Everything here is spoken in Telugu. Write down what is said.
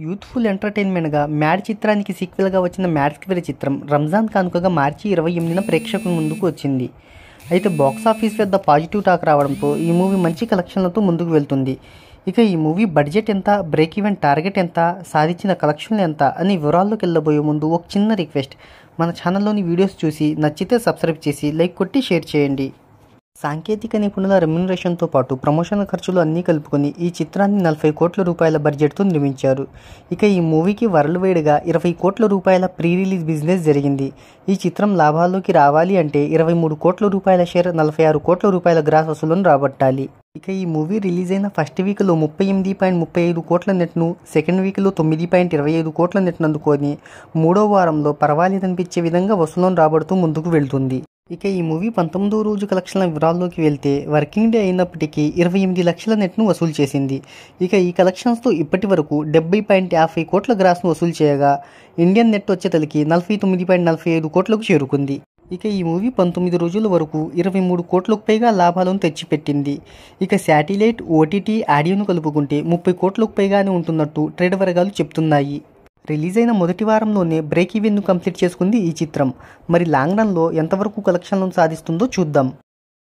యూత్ఫుల్ ఎంటర్టైన్మెంట్గా మ్యాడ్ చిత్రానికి సీక్వెల్గా వచ్చిన మ్యాడ్ స్క్వేర్ చిత్రం రంజాన్ కానుకగా మార్చి 28న ప్రేక్షకుల ముందుకు వచ్చింది. అయితే బాక్సాఫీస్ వద్ద పాజిటివ్ టాక్ రావడంతో ఈ మూవీ మంచి కలెక్షన్లతో ముందుకు వెళ్తుంది. ఇక ఈ మూవీ బడ్జెట్ ఎంత, బ్రేక్ ఈవెన్ టార్గెట్ ఎంత, సాధించిన కలెక్షన్లు ఎంత అని వివరాల్లోకి వెళ్ళబోయే ముందు ఒక చిన్న రిక్వెస్ట్, మన ఛానల్లోని వీడియోస్ చూసి నచ్చితే సబ్స్క్రైబ్ చేసి లైక్ కొట్టి షేర్ చేయండి. సాంకేతిక నిపుణుల రెమ్యునరేషన్తో పాటు ప్రమోషన్ ఖర్చులు అన్నీ కలుపుకొని ఈ చిత్రాన్ని 40 కోట్ల రూపాయల బడ్జెట్తో నిర్మించారు. ఇక ఈ మూవీకి వరల్డ్ వైడ్గా 20 కోట్ల రూపాయల ప్రీ రిలీజ్ బిజినెస్ జరిగింది. ఈ చిత్రం లాభాల్లోకి రావాలి అంటే 23 కోట్ల రూపాయల షేర్, 46 కోట్ల రూపాయల గ్రాస్ వసూలను రాబట్టాలి. ఇక ఈ మూవీ రిలీజ్ అయిన ఫస్ట్ వీక్లో 38.35 కోట్ల నెట్ను, సెకండ్ వీక్లో 9.25 కోట్ల నెట్ను అందుకొని మూడో వారంలో పర్వాలేదనిపించే విధంగా వసూలను రాబడుతూ ముందుకు వెళ్తుంది. ఇక ఈ మూవీ 19వ రోజు కలెక్షన్ల వివరాల్లోకి వెళ్తే వర్కింగ్ డే అయినప్పటికీ 28 లక్షల నెట్ను వసూలు చేసింది. ఇక ఈ కలెక్షన్స్తో ఇప్పటి వరకు 70.50 కోట్ల గ్రాస్ను వసూలు చేయగా ఇండియన్ నెట్ వచ్చేతలకి 49.45 కోట్లకు చేరుకుంది. ఇక ఈ మూవీ 19 రోజుల వరకు 23 కోట్లకు పైగా లాభాలను తెచ్చిపెట్టింది. ఇక శాటిలైట్, ఓటీటీ, ఆడియోను కలుపుకుంటే 30 కోట్లకు పైగానే ఉంటున్నట్టు ట్రేడ్ వర్గాలు చెప్తున్నాయి. రిలీజ్ అయిన మొదటి వారంలోనే బ్రేక్ ఈవెన్ను కంప్లీట్ చేసుకుంది ఈ చిత్రం. మరి లాంగ్ రన్లో ఎంతవరకు కలెక్షన్లను సాధిస్తుందో చూద్దాం.